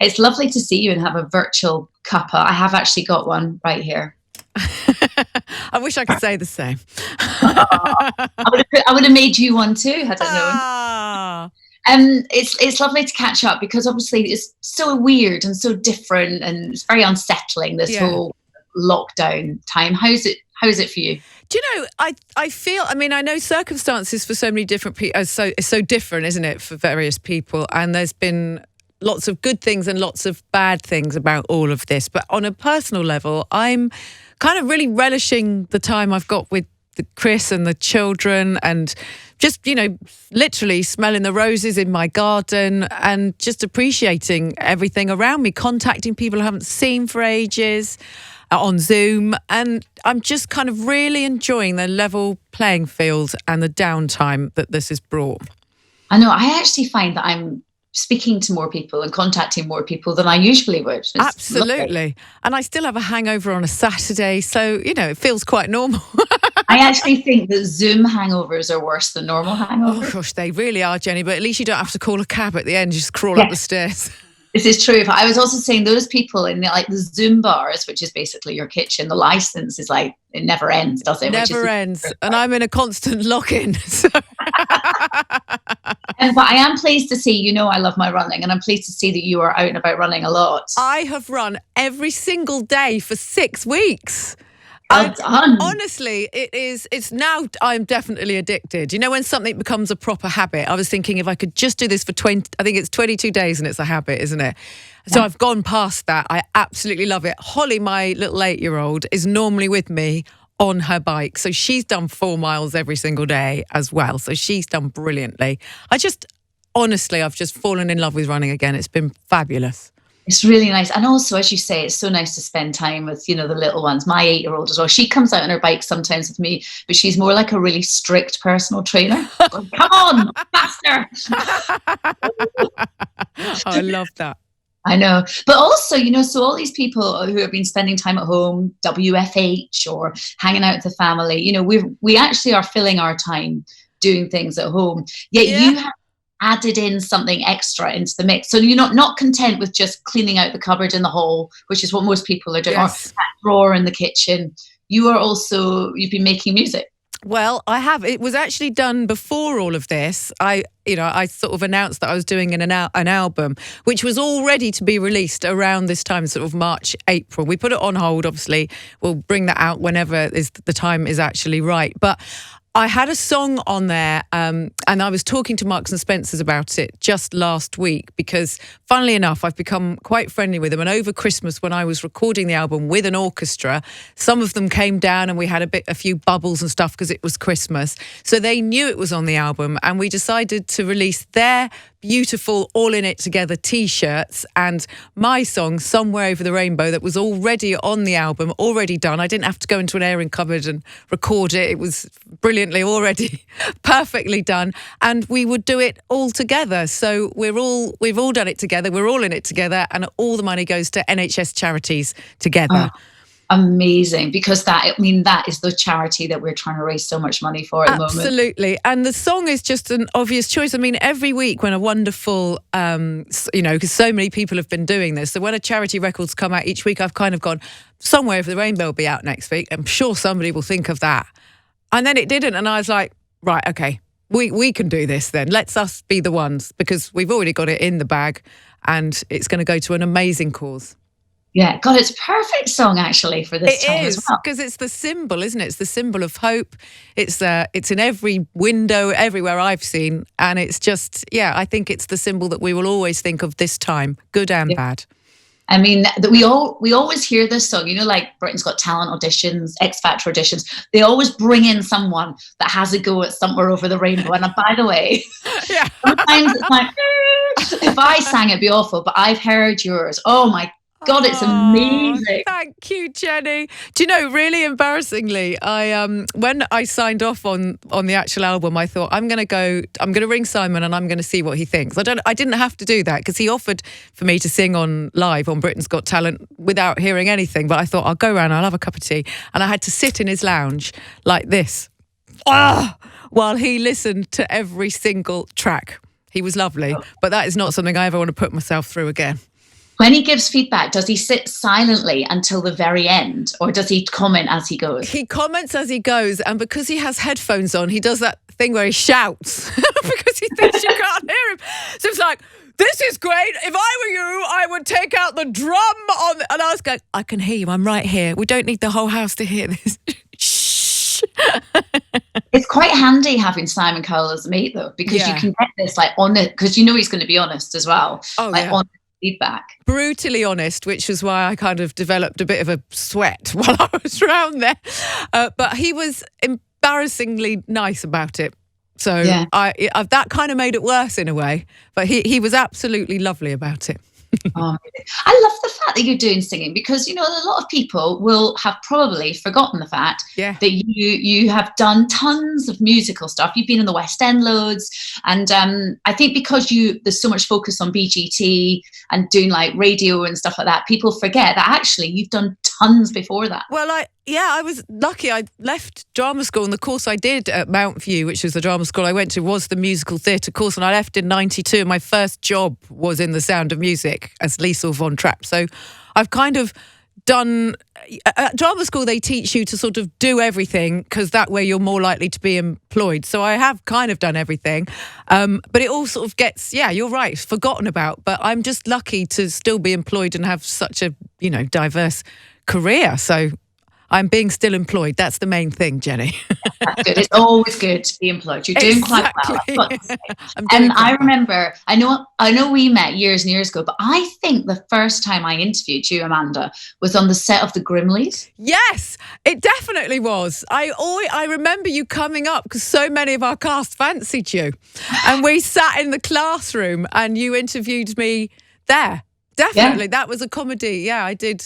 It's lovely to see you and have a virtual cuppa. I have actually got one right here. I wish I could say the same. I would have made you one too, had I known. Ah. It's lovely to catch up because obviously it's so weird and so different and it's very unsettling, this whole lockdown time. How's it for you? Do you know, I feel, I mean, I know circumstances for so many different people, it's so different, isn't it, for various people? And there's been lots of good things and lots of bad things about all of this. But on a personal level, I'm kind of really relishing the time I've got with Chris and the children, and just, literally smelling the roses in my garden and just appreciating everything around me, contacting people I haven't seen for ages on Zoom. And I'm just kind of really enjoying the level playing field and the downtime that this has brought. I know, I actually find that I'm speaking to more people and contacting more people than I usually would. It's Absolutely. lovely. And I still have a hangover on a Saturday, so, it feels quite normal. I actually think that Zoom hangovers are worse than normal hangovers. Oh, gosh, they really are, Jenny, but at least you don't have to call a cab at the end, you just crawl up the stairs. This is true. I was also saying those people in the Zoom bars, which is basically your kitchen, the license is like, it never ends, does it? Never ends. And I'm in a constant lock-in. So. But I am pleased to see, I love my running, and I'm pleased to see that you are out and about running a lot. I have run every single day for 6 weeks. Well done. Honestly, it's now, I'm definitely addicted. When something becomes a proper habit, I was thinking if I could just do this for 20, I think it's 22 days and it's a habit, isn't it? So I've gone past that. I absolutely love it. Holly, my little 8-year-old, is normally with me on her bike. So she's done 4 miles every single day as well. So she's done brilliantly. Honestly, I've just fallen in love with running again. It's been fabulous. It's really nice. And also, as you say, it's so nice to spend time with, the little ones. My 8-year-old as well. She comes out on her bike sometimes with me, but she's more like a really strict personal trainer. Come on, faster. I love that. I know. But also, so all these people who have been spending time at home, WFH or hanging out with the family, we actually are filling our time doing things at home. Yet you have added in something extra into the mix. So you're not content with just cleaning out the cupboard in the hall, which is what most people are doing, or that drawer in the kitchen. You've been making music. Well, I have. It was actually done before all of this. I sort of announced that I was doing an album, which was all ready to be released around this time, sort of March, April. We put it on hold, obviously. We'll bring that out whenever the time is actually right. But I had a song on there, and I was talking to Marks and Spencer's about it just last week because, funnily enough, I've become quite friendly with them. And over Christmas, when I was recording the album with an orchestra, some of them came down and we had a few bubbles and stuff because it was Christmas. So they knew it was on the album, and we decided to release their beautiful All In It Together t-shirts and my song Somewhere Over the Rainbow that was already on the album, already done. I didn't have to go into an airing cupboard and record it. It was brilliantly already perfectly done, and we would do it all together. So we've all done it together. We're all in it together, and all the money goes to NHS charities together. Oh, amazing, because that is the charity that we're trying to raise so much money for at the moment. Absolutely. And the song is just an obvious choice. I mean, every week when a wonderful, because so many people have been doing this. So when a charity record's come out each week, I've kind of gone, Somewhere Over the Rainbow will be out next week. I'm sure somebody will think of that. And then it didn't. And I was like, right, okay, we can do this then. Let's us be the ones, because we've already got it in the bag and it's going to go to an amazing cause. Yeah, God, it's a perfect song actually for this time as well. Because it's the symbol, isn't it? It's the symbol of hope. It's in every window, everywhere I've seen. And it's just, I think it's the symbol that we will always think of this time, good and bad. I mean, we always hear this song, like Britain's Got Talent auditions, X Factor auditions. They always bring in someone that has a go at Somewhere Over the Rainbow. And by the way, sometimes it's like, if I sang, it'd be awful. But I've heard yours. Oh my God, it's amazing. Thank you, Jenny. Do you know, really embarrassingly, when I signed off on the actual album, I thought I'm going to ring Simon and I'm going to see what he thinks. I didn't have to do that because he offered for me to sing on live on Britain's Got Talent without hearing anything. But I thought I'll go around, I'll have a cup of tea. And I had to sit in his lounge like this while he listened to every single track. He was lovely, but that is not something I ever want to put myself through again. When he gives feedback, does he sit silently until the very end, or does he comment as he goes? He comments as he goes, and because he has headphones on, he does that thing where he shouts because he thinks you can't hear him. So it's like, this is great. If I were you, I would take out the drum on... And I was going, I can hear you. I'm right here. We don't need the whole house to hear this. Shh. It's quite handy having Simon Cowell as a mate, though, because you can get this like on it, because you know he's going to be honest as well. Oh, like yeah. On feedback. Brutally honest, which is why I kind of developed a bit of a sweat while I was around there. But he was embarrassingly nice about it. So I that kind of made it worse in a way. But he was absolutely lovely about it. Oh, I love the fact that you're doing singing, because, you know, a lot of people will have probably forgotten the fact that you have done tons of musical stuff. You've been in the West End loads. And I think because there's so much focus on BGT and doing like radio and stuff like that, people forget that actually you've done tons before that. Well, I was lucky. I left drama school, and the course I did at Mount View, which was the drama school I went to, was the musical theatre course, and I left in 92. My first job was in The Sound of Music as Liesl von Trapp. So I've kind of done... At drama school, they teach you to sort of do everything, because that way you're more likely to be employed. So I have kind of done everything. But it all sort of gets, you're right, forgotten about. But I'm just lucky to still be employed and have such a, diverse career. So I'm being still employed. That's the main thing, Jenny. That's good. It's always good to be employed. You're doing quite well. I've got to say. And I remember, I know we met years and years ago, but I think the first time I interviewed you, Amanda, was on the set of The Grimleys. Yes, it definitely was. I remember you coming up because so many of our cast fancied you, and we sat in the classroom and you interviewed me there. Definitely, that was a comedy. Yeah, I did.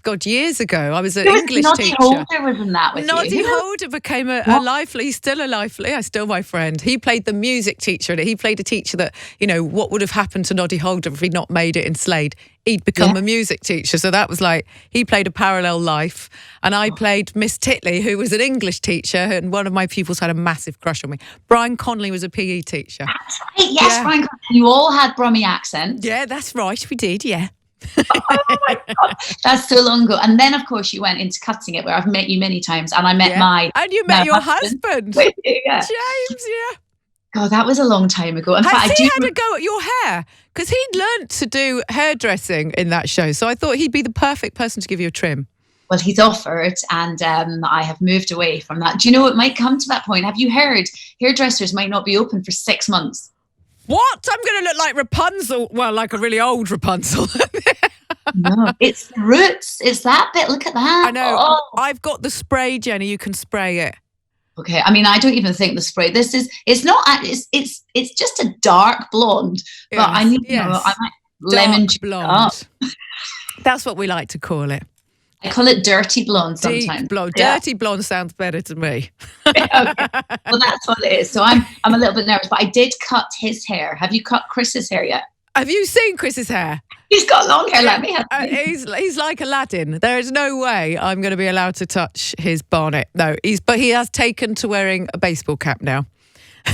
God, years ago, I was an English teacher. Noddy Holder was in that with Noddy you. Holder became a lively, he's still a lively, he's still my friend. He played the music teacher, and he played a teacher that, what would have happened to Noddy Holder if he'd not made it in Slade? He'd become a music teacher. So that was like, he played a parallel life. And I played Miss Titley, who was an English teacher, and one of my pupils had a massive crush on me. Brian Connolly was a PE teacher. That's right, yes, Brian Connolly. You all had Brummie accents. Yeah, that's right, we did, yeah. Oh my God, that's so long ago. And then, of course, you went into Cutting It, where I've met you many times, and I met and you met your husband. James. God, that was a long time ago. In fact, he had a go at your hair, because he'd learnt to do hairdressing in that show. So I thought he'd be the perfect person to give you a trim. Well, he's offered, and I have moved away from that. Do you know it might come to that point? Have you heard hairdressers might not be open for 6 months? What? I'm going to look like Rapunzel. Well, like a really old Rapunzel. No, it's the roots. It's that bit. Look at that. I know. Oh. I've got the spray, Jenny. You can spray it. Okay. I mean, I don't even think the spray. It's not. It's just a dark blonde. But I need to know. I might lemon blonde. Up. That's what we like to call it. I call it dirty blonde sometimes. Deep blonde. Dirty blonde sounds better to me. Okay. Well, that's what it is. So I'm a little bit nervous, but I did cut his hair. Have you cut Chris's hair yet? Have you seen Chris's hair? He's got long hair like me. He's like Aladdin. There is no way I'm going to be allowed to touch his bonnet. No, but he has taken to wearing a baseball cap now.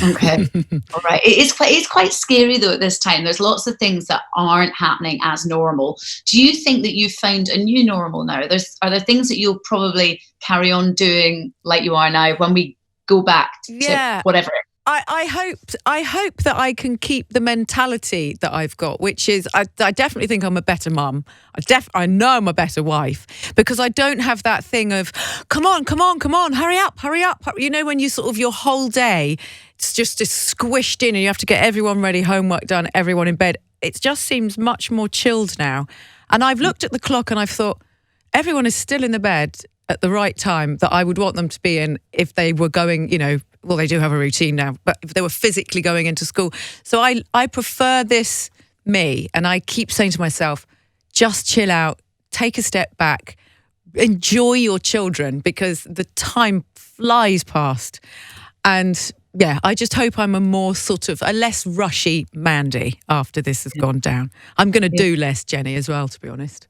Okay. All right. It's quite scary though at this time. There's lots of things that aren't happening as normal. Do you think that you've found a new normal now? Are there things that you'll probably carry on doing like you are now when we go back to whatever? I hope that I can keep the mentality that I've got, which is I definitely think I'm a better mum. I know I'm a better wife, because I don't have that thing of come on, hurry up. You know, when you sort of your whole day it's just squished in and you have to get everyone ready, homework done, everyone in bed. It just seems much more chilled now. And I've looked at the clock and I've thought everyone is still in the bed at the right time that I would want them to be in if they were going, well, they do have a routine now, but if they were physically going into school. So I prefer this me, and I keep saying to myself, just chill out, take a step back, enjoy your children, because the time flies past. And I just hope I'm a less rushy Mandy after this has gone down. I'm going to do less, Jenny, as well, to be honest.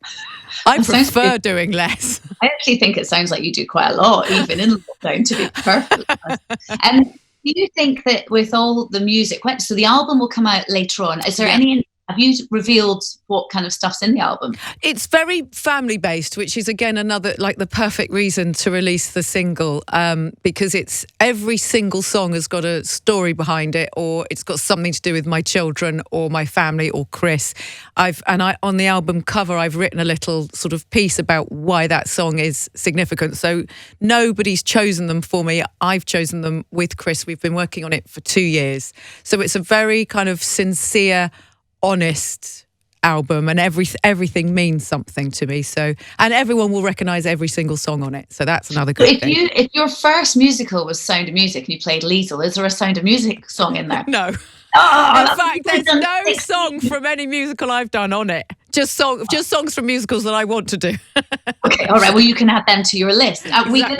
I prefer doing less. I actually think it sounds like you do quite a lot, even in lockdown, to be perfectly honest. And do you think that with all the music, so the album will come out later on, is there any Have you revealed what kind of stuff's in the album? It's very family based, which is again another like the perfect reason to release the single, because it's every single song has got a story behind it, or it's got something to do with my children or my family or Chris. On the album cover I've written a little sort of piece about why that song is significant. So nobody's chosen them for me. I've chosen them with Chris. We've been working on it for 2 years. So it's a very kind of sincere, honest album, and everything means something to me. So, and everyone will recognise every single song on it. So that's another good thing. If your first musical was Sound of Music and you played Liesl, is there a Sound of Music song in there? No. Oh, in fact, there's no song from any musical I've done on it. Just songs from musicals that I want to do. Okay, all right. Well, you can add them to your list. Are we going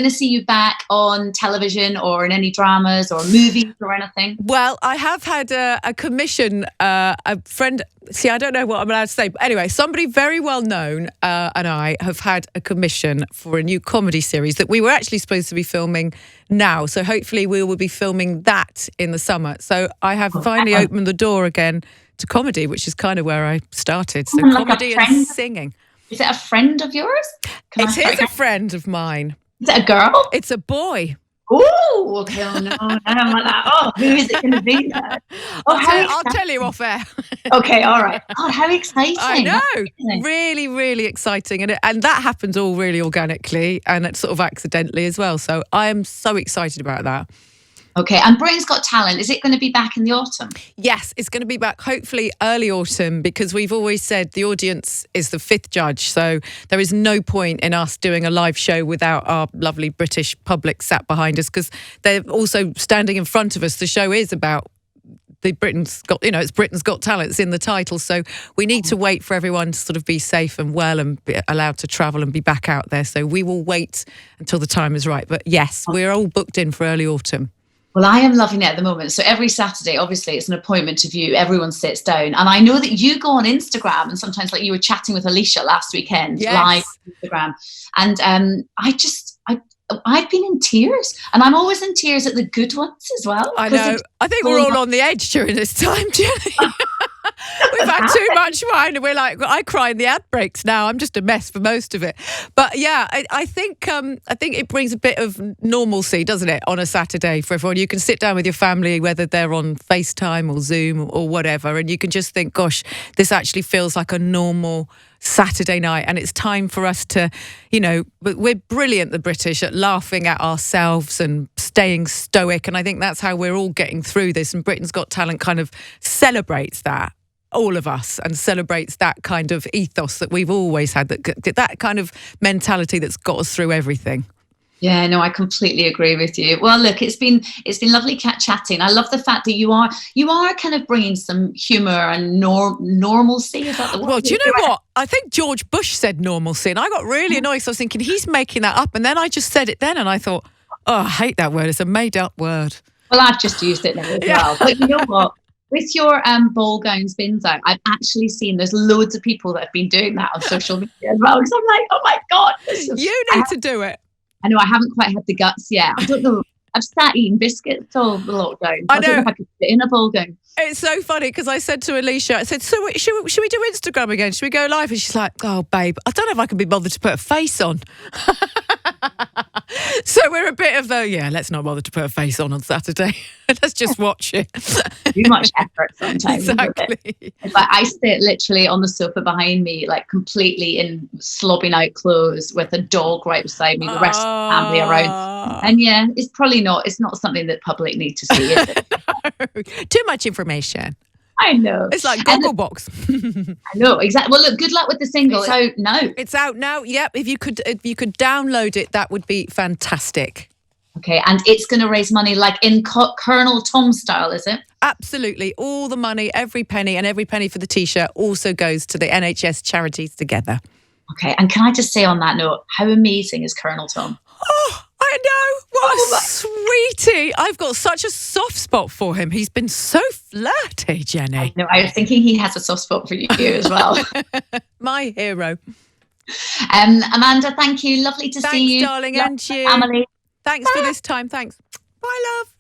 to see you back on television or in any dramas or movies or anything? Well, I have had a commission, a friend. See, I don't know what I'm allowed to say. But anyway, somebody very well known and I have had a commission for a new comedy series that we were actually supposed to be filming now. So hopefully we will be filming that in the summer. So I have finally opened the door again to comedy, which is kind of where I started. So comedy and singing. Is it a friend of yours? It is a friend of mine. Is it a girl? It's a boy. Oh, okay. Oh, no. I'm like that. Oh, who is it going to be then? I'll tell you off air. Okay, all right. God, how exciting. I know. Really, really exciting. And that happened all really organically and it's sort of accidentally as well. So I am so excited about that. Okay, and Britain's Got Talent, is it going to be back in the autumn? Yes, it's going to be back hopefully early autumn, because we've always said the audience is the fifth judge. So there is no point in us doing a live show without our lovely British public sat behind us, because they're also standing in front of us. The show is about it's Britain's Got Talent, it's in the title. So we need to wait for everyone to sort of be safe and well and be allowed to travel and be back out there. So we will wait until the time is right. But yes, we're all booked in for early autumn. Well, I am loving it at the moment. So every Saturday, obviously, it's an appointment to view. Everyone sits down. And I know that you go on Instagram and sometimes, like you were chatting with Alicia last weekend, live on Instagram. And I've been in tears. And I'm always in tears at the good ones as well. I know. I think we're all on the edge during this time, Jenny. We've had too much wine and we're like, I cry in the ad breaks now. I'm just a mess for most of it. But yeah, I think it brings a bit of normalcy, doesn't it, on a Saturday for everyone. You can sit down with your family, whether they're on FaceTime or Zoom or whatever, and you can just think, gosh, this actually feels like a normal Saturday night. And it's time for us to, we're brilliant, the British, at laughing at ourselves and staying stoic. And I think that's how we're all getting through this. And Britain's Got Talent kind of celebrates that, all of us, and celebrates that kind of ethos that we've always had, that kind of mentality that's got us through everything. Yeah, no, I completely agree with you. Well, look, it's been lovely chatting. I love the fact that you are kind of bringing some humour and normalcy. Is that the word? Well, do you know what? I think George Bush said normalcy, and I got really annoyed. So I was thinking he's making that up, and then I just said it then, and I thought, oh, I hate that word. It's a made-up word. Well, I've just used it now as well. But you know what? With your ball gown spins out, I've actually seen there's loads of people that have been doing that on social media as well. Because I'm like, oh my God. You need to do it. I know I haven't quite had the guts yet. I don't know. I've sat eating biscuits all the lockdown. I don't know if I could fit in a ball gown. It's so funny because I said to Alicia, I said, so should we do Instagram again? Should we go live? And she's like, oh, babe, I don't know if I can be bothered to put a face on. So we're a bit of let's not bother to put a face on Saturday. Let's just watch it. Too much effort sometimes. Exactly. It's like I sit literally on the sofa behind me, like completely in slobbing out clothes with a dog right beside me, the rest of the family around. And yeah, it's not something that public need to see, is it? No. Too much information. I know. It's like Gogglebox. I know, exactly. Well, look, good luck with the single. It's out now. It's out now. Yep. If you could download it, that would be fantastic. Okay, and it's going to raise money like in Colonel Tom style, is it? Absolutely. All the money, every penny, and every penny for the T-shirt also goes to the NHS charities together. Okay, and can I just say on that note, how amazing is Colonel Tom? Oh, I know. What a sweetie. I've got such a soft spot for him. He's been so flirty, Jenny. No, I was thinking he has a soft spot for you as well. My hero. Amanda, thank you. Lovely to see you. Thanks, darling, and you. Family. Thanks for this time. Thanks. Bye, love.